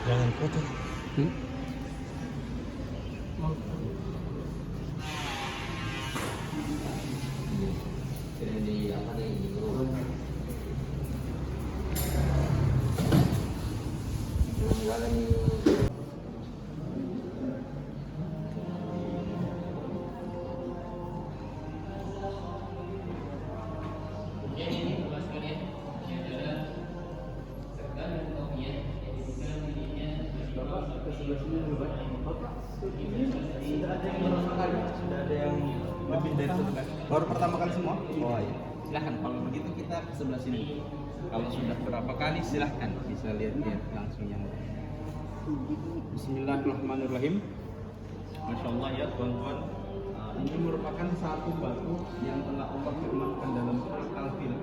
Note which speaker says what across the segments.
Speaker 1: Jangan foto.
Speaker 2: Hmm?
Speaker 3: Di apa nih di grup jalan
Speaker 4: Sudah ada yang lebih dari satu kali. Baru pertama kali semua? Oh iya. Silahkan kalau begitu kita ke sebelah sini. Kalau sudah berapa kali silahkan bisa lihat langsung yang Bismillahirrahmanirrahim. Masya Allah ya tuan-tuan. Ini merupakan satu batu yang telah Allah firmankan dalam surat Al-Fil.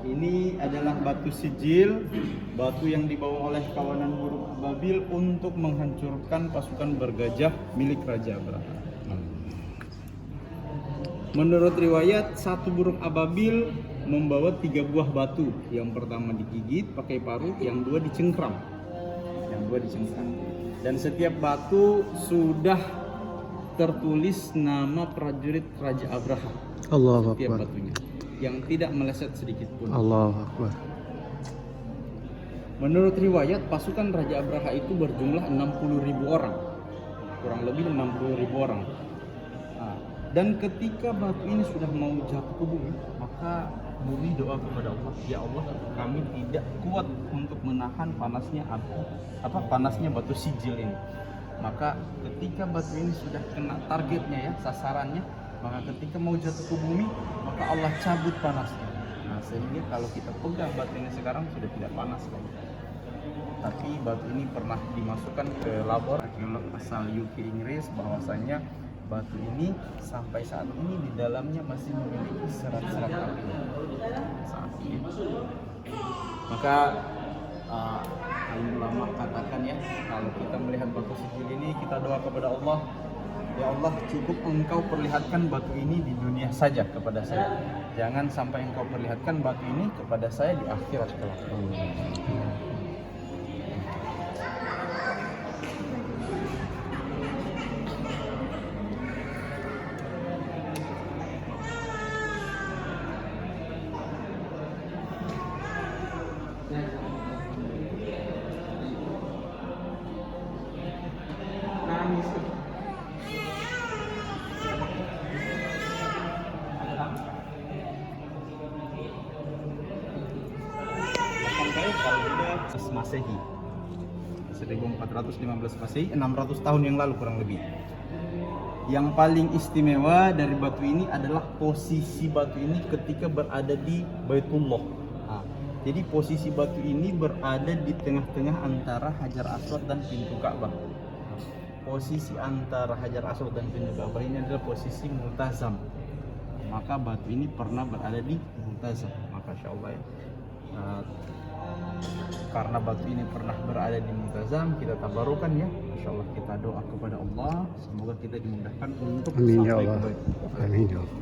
Speaker 4: Ini adalah batu sijil, batu yang dibawa oleh kawanan burung Ababil untuk menghancurkan pasukan bergajah milik Raja Abraha. Menurut riwayat, satu burung Ababil membawa 3 buah batu. Yang pertama digigit pakai paruh, yang dua dicengkram. Dan setiap batu sudah tertulis nama prajurit Raja Abraha.
Speaker 2: Allahu
Speaker 4: Setiap
Speaker 2: Akbar.
Speaker 4: batunya, yang tidak meleset sedikit pun.
Speaker 2: Allahu Akbar.
Speaker 4: Menurut riwayat, pasukan Raja Abraha itu berjumlah 60.000 orang. Kurang lebih 60.000 orang. Nah, dan ketika batu ini sudah mau jatuh ke bumi, maka bumi doa kepada Allah, ya Allah, kami tidak kuat untuk menahan panasnya panasnya batu sijil ini. Maka ketika batu ini sudah kena targetnya ya, sasarannya, maka ketika mau jatuh ke bumi, maka Allah cabut panasnya. Nah, sehingga kalau kita pegang batu ini sekarang sudah tidak panas lagi. Tapi batu ini pernah dimasukkan ke labor arkeolog asal UK Inggris, bahwasanya batu ini sampai saat ini di dalamnya masih memiliki serat-serat api saat ini. Maka ulama katakan ya, kalau kita melihat batu sijil ini, kita doa kepada Allah, ya Allah, cukup engkau perlihatkan batu ini di dunia saja kepada saya. Jangan sampai engkau perlihatkan batu ini kepada saya di akhirat kelak. Masehi 1415 Masehi, 600 tahun yang lalu kurang lebih. Yang paling istimewa dari batu ini adalah posisi batu ini ketika berada di Baitullah. Nah, jadi posisi batu ini berada di tengah-tengah antara Hajar Aswad dan pintu Ka'bah. Posisi antara Hajar Aswad dan pintu Ka'bah ini adalah posisi multazam. Maka batu ini pernah berada di multazam. Maka insya Allah ya, karena batu ini pernah berada di multazam, kita tabarukan ya. Insyaallah kita doa kepada Allah, semoga kita dimudahkan untuk
Speaker 2: Amin ya
Speaker 4: sampai
Speaker 2: Allah.
Speaker 4: ke Baitul.
Speaker 2: Amin ya Allah.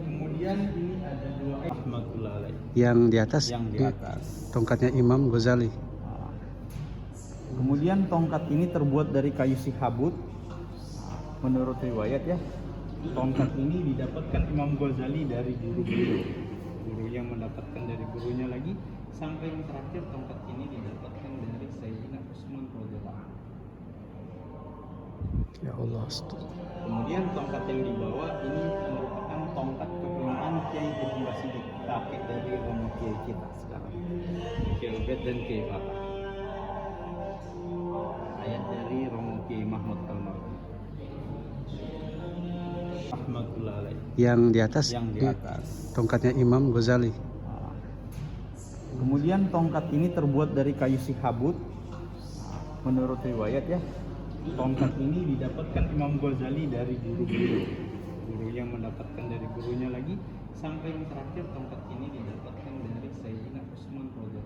Speaker 4: Kemudian ini ada dua rahmatullah alaih.
Speaker 2: Yang di atas,
Speaker 4: Yang di atas.
Speaker 2: tongkatnya Imam Ghazali.
Speaker 4: Kemudian tongkat ini terbuat dari kayu sihabut. Menurut riwayat ya, tongkat ini didapatkan Imam Ghazali dari guru yang mendapatkan dari gurunya lagi, sampai yang terakhir tongkat ini didapatkan dari Sayyidina Utsman radhiyallahu anhu.
Speaker 2: Ya Allah.
Speaker 4: Kemudian tongkat yang dibawa ini merupakan tongkat kepunyaan Kiai Haji Basidik, kakek dari romo kiai kita sekarang, Kiai Ubed dan Kiai Fatah. Ayat dari romo Kiai Mahmud Almarhum rahmatullah alaih.
Speaker 2: Yang di atas,
Speaker 4: Yang di atas.
Speaker 2: tongkatnya Imam Ghazali.
Speaker 4: Kemudian tongkat ini terbuat dari kayu sihabut. Menurut riwayat ya, tongkat ini didapatkan Imam Ghazali dari guru yang mendapatkan dari gurunya lagi, sampai yang terakhir tongkat ini didapatkan dari Sayyidina Utsman radhiyallahu anhu.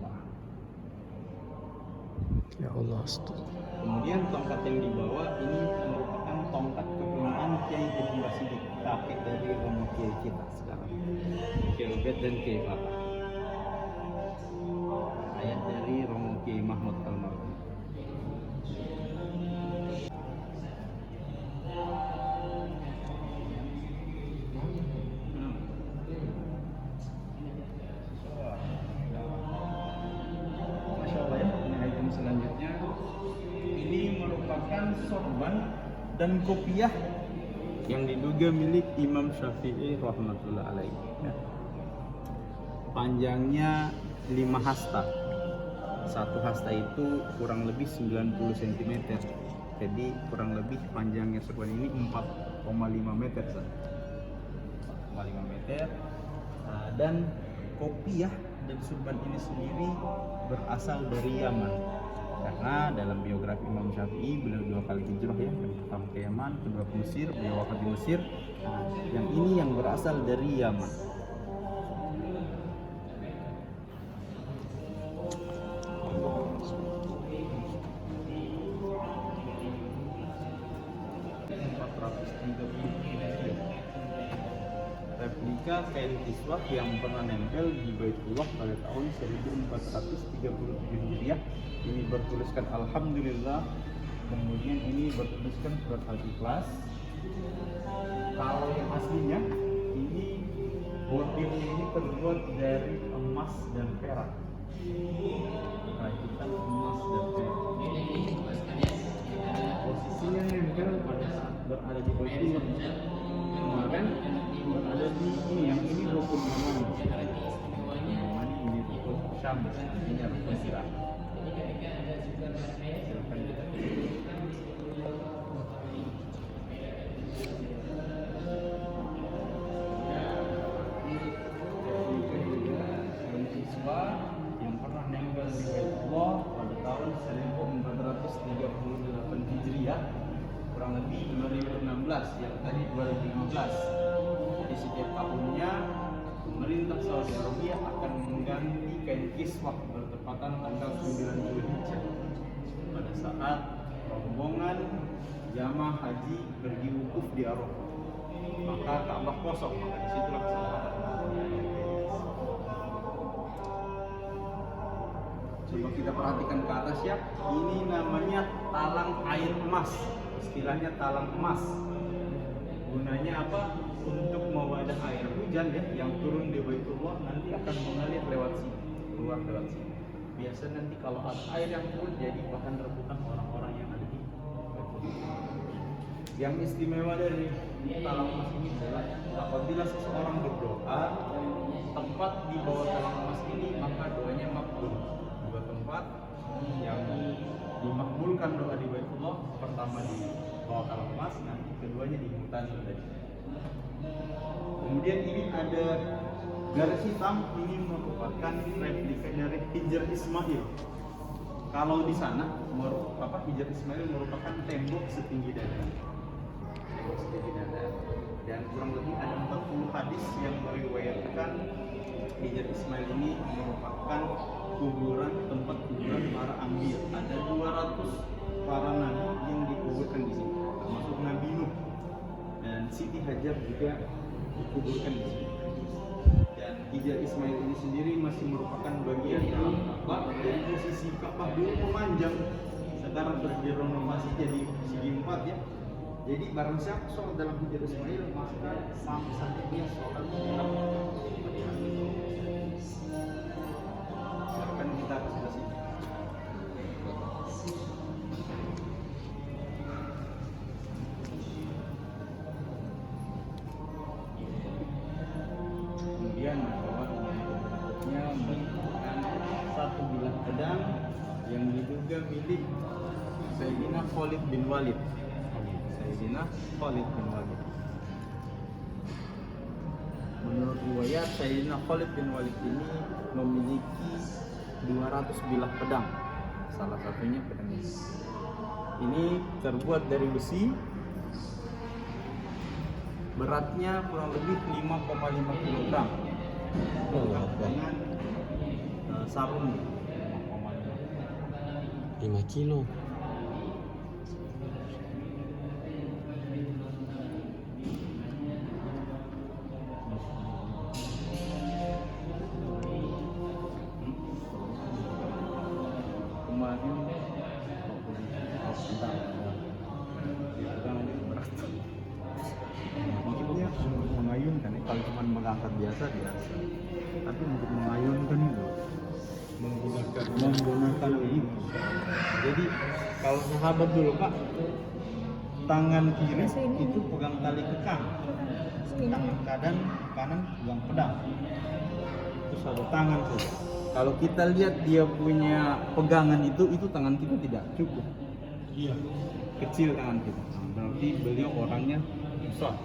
Speaker 2: Allah.
Speaker 4: Kemudian tongkat yang dibawa ini merupakan tongkat kepemimpinan Kiai Haji Basidik, kakek dari Romo Kiai kita sekarang, Kiai Ubed dan Kiai Fatah. Ayat dari Romo Kiai Mahmud Almarhum. Masya Allah ya, ini item selanjutnya. Ini merupakan sorban dan kopiah yang diduga milik Imam Syafi'i rahmatullah alaihi. Ya. Panjangnya 5 hasta. Satu hasta itu kurang lebih 90 cm. Jadi kurang lebih panjangnya sorban ini 4,5 meter. 4,5 meter. Dan kopiah dan sorban ini sendiri berasal dari Yaman. Karena dalam biografi Imam Syafi'i beliau 2 kali hijrah ya, yang pertama ke Yaman, kedua ke Mesir, beliau wafat di Mesir. Yang ini yang berasal dari Yaman. Replika kain kiswah yang pernah nempel di Baitullah pada tahun 1437 Hijriah. Ini bertuliskan Alhamdulillah. Kemudian ini bertuliskan surat Al-Ikhlas. Kalau yang aslinya ini motifnya ini terbuat dari emas dan perak. Rakitan emas dan perak. Posisinya nempel pada saat berada di Baitullah. Kemarin berada di ini, yang ini rukun Yamani. Yamani ini rukun Syam, ini rukun Irak. Silakan. Siswa yang pernah nempel di Baitullah pada tahun 1438 Hijriah, kurang lebih 2016, yang tadi 2015. Di setiap tahunnya pemerintah Saudi Arabia akan mengganti kain kiswah bertepatan tanggal 9 Zulhijjah pada saat rombongan jamaah haji pergi wukuf di Arafah. Maka Ka'bah kosong, maka disitulah kesempatan. Coba kita perhatikan ke atas ya. Ini namanya talang air emas. Istilahnya talang emas. Gunanya apa? Untuk mewadah air hujan ya, yang turun di Baitullah nanti akan mengalir lewat sini, keluar lewat sini. Biasa nanti kalau ada air yang turun jadi bahan rebutan orang-orang yang ada di Baitullah. Yang istimewa dari talang emas ini adalah apabila seseorang berdoa tempat di bawah talang emas ini, maka doanya makbul. Dua tempat yang dimakbulkan doa di Baitullah, pertama di bawah talang emas, nanti keduanya di Mu'tazil tadi. Kemudian ini ada garis hitam, ini merupakan replika dari Hijr Ismail. Kalau di sana Hijr Ismail merupakan tembok setinggi dada. Tembok setinggi dada. Dan kurang lebih ada 40 hadis yang meriwayatkan Hijr Ismail ini merupakan tempat kuburan para anbiya. Ada 200 para nabi yang dikuburkan di sini, termasuk Nabi Nuh. Dan Siti Hajar juga dikuburkan di sini. Dan Hijr Ismail ini sendiri masih merupakan bagian dalam Ka'bah. Dari posisi Ka'bah dulu memanjang, sekarang direnovasi jadi segi 4 ya. Jadi barang siapa sholat dalam Hijr Ismail, maka sama saja dia sholat dalam silakan kita ke sebelah sini. Kemudian bahwa berikutnya merupakan satu bilah pedang yang diduga milik Sayyidina Khalid bin Walid. Sayyidina Khalid bin Walid. Menurut riwayat, Sayyidina Khalid bin Walid ini memiliki 200 bilah pedang. Salah satunya pedang ini. Ini terbuat dari besi. Beratnya kurang lebih 5,5 kg. Dengan sarung 5,5.
Speaker 3: 5 kilo.
Speaker 4: Kemarin maksudnya untuk mengayunkan kalau cuma mengangkat biasa, tapi untuk mengayunkan itu menggunakan ini. Jadi kalau sahabat dulu Pak, tangan kiri itu pegang tali kekang, tangan kanan pegang pedang. Itu satu tangan saja. Kalau kita lihat dia punya pegangan itu tangan kita tidak cukup. Iya. Kecil tangan kita. Nah, berarti beliau orangnya besar.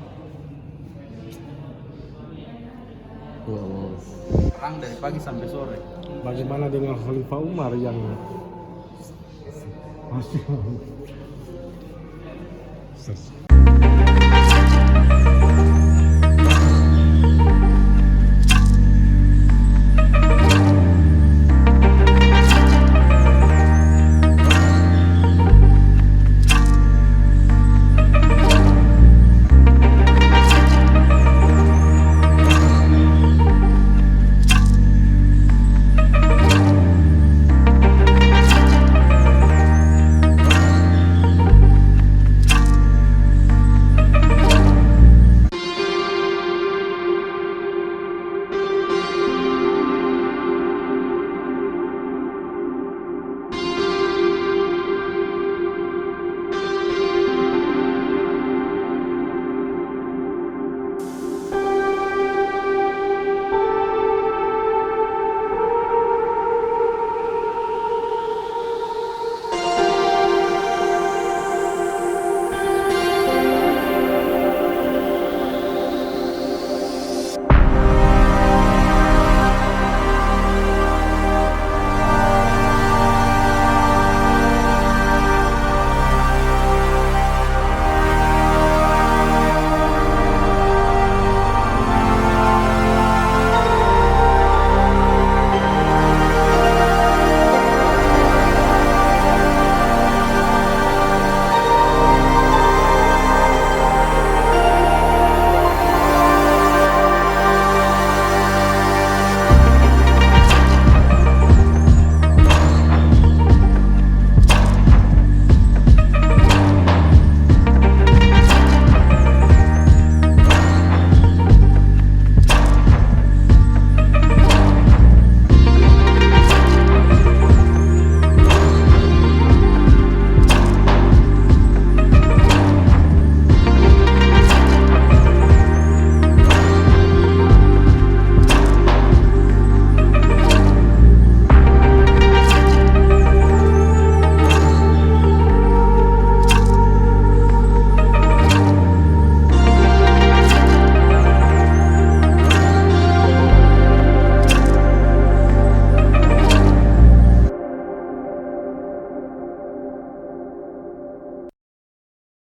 Speaker 3: Wow.
Speaker 4: Perang dari pagi sampai sore.
Speaker 1: Bagaimana dengan Khalifah Umar yang masih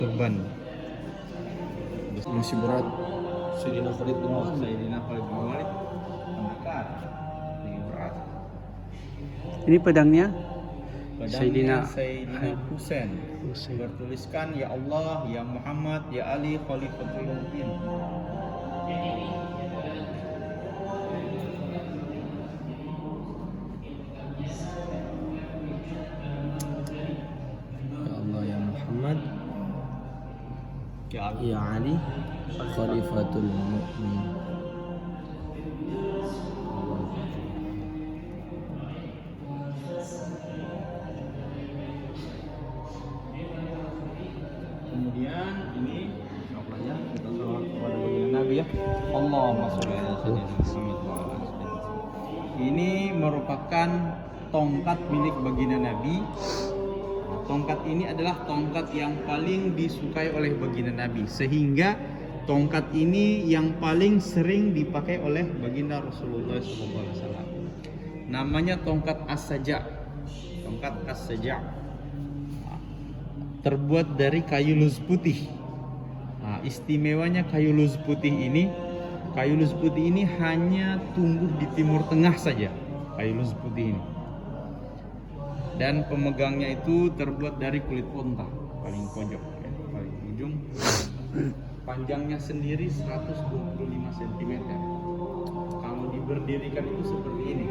Speaker 4: beban masih berat. Sayyidina Khalid bin Walid mendekat lebih berat.
Speaker 2: Ini pedangnya
Speaker 4: Sayyidina
Speaker 2: Sayyidina
Speaker 4: Husain
Speaker 2: Husain.
Speaker 4: bertuliskan ya Allah, ya Muhammad, ya Ali Khalifatul Mubin.
Speaker 3: Ya Allah ya Muhammad,
Speaker 4: Ya Allah.
Speaker 3: ya Ali, Khalifatul Mu'min.
Speaker 4: Kemudian ini apa ya? Kita sholat kepada baginda Nabi ya. Allahumma sholli ala sayyidina Muhammad wa ala ali sayyidina. Ini merupakan tongkat milik baginda Nabi. Tongkat ini adalah tongkat yang paling disukai oleh baginda Nabi, sehingga tongkat ini yang paling sering dipakai oleh baginda Rasulullah SAW. Namanya tongkat as-saja. Tongkat as-saja. Terbuat dari kayu luz putih. Nah, istimewanya kayu luz putih ini hanya tumbuh di Timur Tengah saja. Kayu luz putih ini. Dan pemegangnya itu terbuat dari kulit unta, paling pojok, ya, paling ujung. Panjangnya sendiri 125 cm. Kalau diberdirikan itu seperti ini.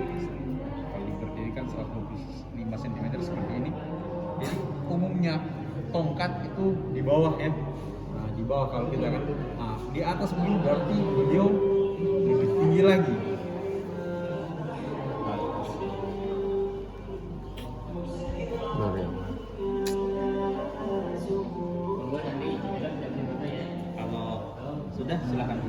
Speaker 4: Kalau diberdirikan 125 cm seperti ini. Jadi umumnya tongkat itu di bawah ya. Nah, di bawah kalau kita kan. Nah, di atas begini berarti beliau lebih tinggi lagi. Kalau sudah silakan.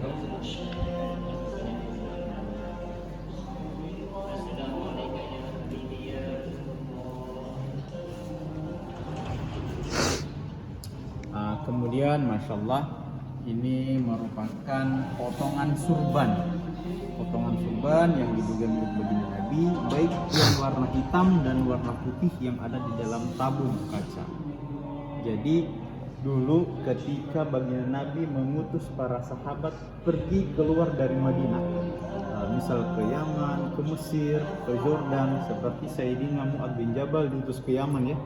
Speaker 4: Kemudian Masya Allah, ini merupakan potongan surban yang diduga milik baginda Nabi, baik yang warna hitam dan warna putih yang ada di dalam tabung kaca. Jadi dulu ketika baginda Nabi mengutus para sahabat pergi keluar dari Madinah, misal ke Yaman, ke Mesir, ke Jordan, seperti Sayyidina Mu'adz bin Jabal diutus ke Yaman ya,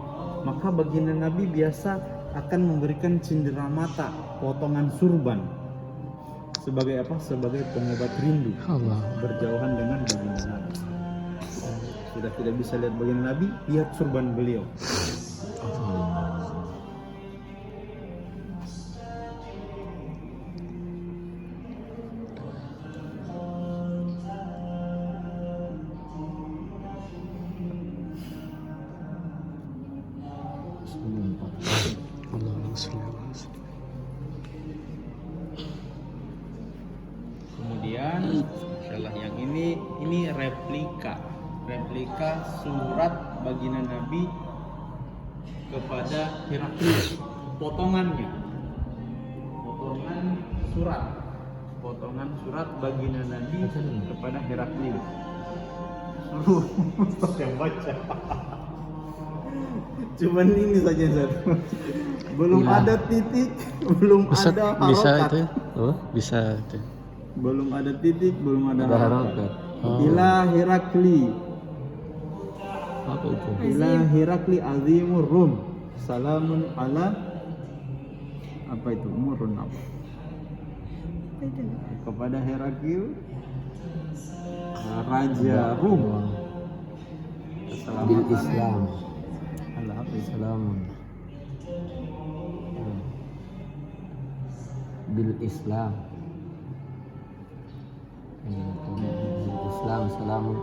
Speaker 4: maka baginda Nabi biasa akan memberikan cenderamata potongan surban sebagai apa? Sebagai pengobat rindu.
Speaker 2: Allah.
Speaker 4: Berjauhan dengan baginda Nabi. Sudah tidak bisa lihat baginda Nabi, lihat surban beliau. Kemudian setelah yang ini replika surat baginda Nabi kepada Heraklius, potongan surat baginda Nabi kepada Heraklius. Suruh Ustaz yang baca. Cuman ini saja satu. Belum ada titik, belum
Speaker 2: Ustaz,
Speaker 4: ada
Speaker 2: bisa
Speaker 4: harokat.
Speaker 2: itu? Oh, bisa itu.
Speaker 4: Belum ada titik, belum ada harokat.
Speaker 2: Oh.
Speaker 4: Ila Herakli.
Speaker 3: Apa itu?
Speaker 4: Ila Herakli azimur Rum. Salamun ala apa itu? Umurun apa? Kepada Heraklius Raja Rum.
Speaker 3: Bil Islam.
Speaker 4: Allah apa itu?
Speaker 3: Salamun. Bil Islam. Bil Islam salamun.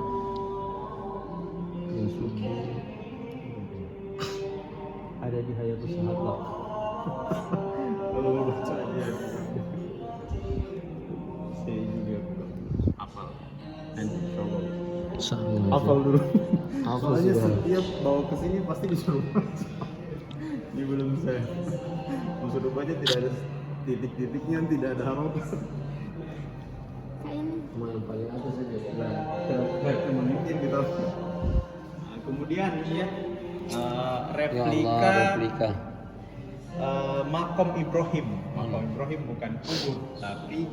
Speaker 3: Ya subuh. Ada di Hayatus Sahabat.
Speaker 4: Kalau mau baca dia. Saya juga hafal. Nanti coba. Hafal dulu. Soalnya setiap bawa ke sini pasti disuruh baca. Ini belum saya. Disuruh baca tidak ada titik-titiknya, tidak ada harokat.
Speaker 3: Cuma yang paling atas saja.
Speaker 4: Mungkin gitu. Nah, kemudian ini ya replika,
Speaker 3: replika.
Speaker 4: Makom Ibrahim. Makom Ibrahim bukan kubur, tapi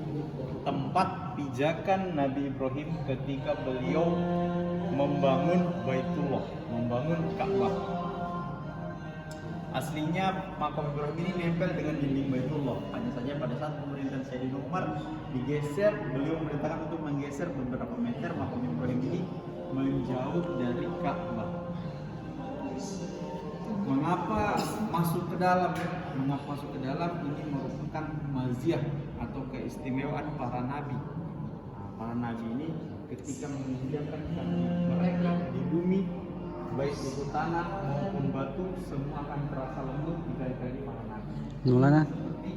Speaker 4: tempat pijakan Nabi Ibrahim ketika beliau membangun Baitullah, membangun Ka'bah. Aslinya makom Ibrahim ini nempel dengan dinding Baitullah. Hanya saja pada saat pemerintahan Sayyidina Umar digeser, beliau memerintahkan untuk menggeser beberapa meter makom Ibrahim ini menjauh dari Ka'bah. Mengapa masuk ke dalam? Mengapa masuk ke dalam? Ini merupakan maziyah atau keistimewaan para nabi. Nah, para nabi ini ketika menginjakan kaki mereka di bumi, baik itu tanah maupun batu, semua akan terasa lembut jika dari para nabi.
Speaker 2: Gimana?
Speaker 4: Seperti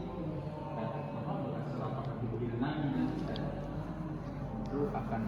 Speaker 4: telapak kaki baginda Nabi itu akan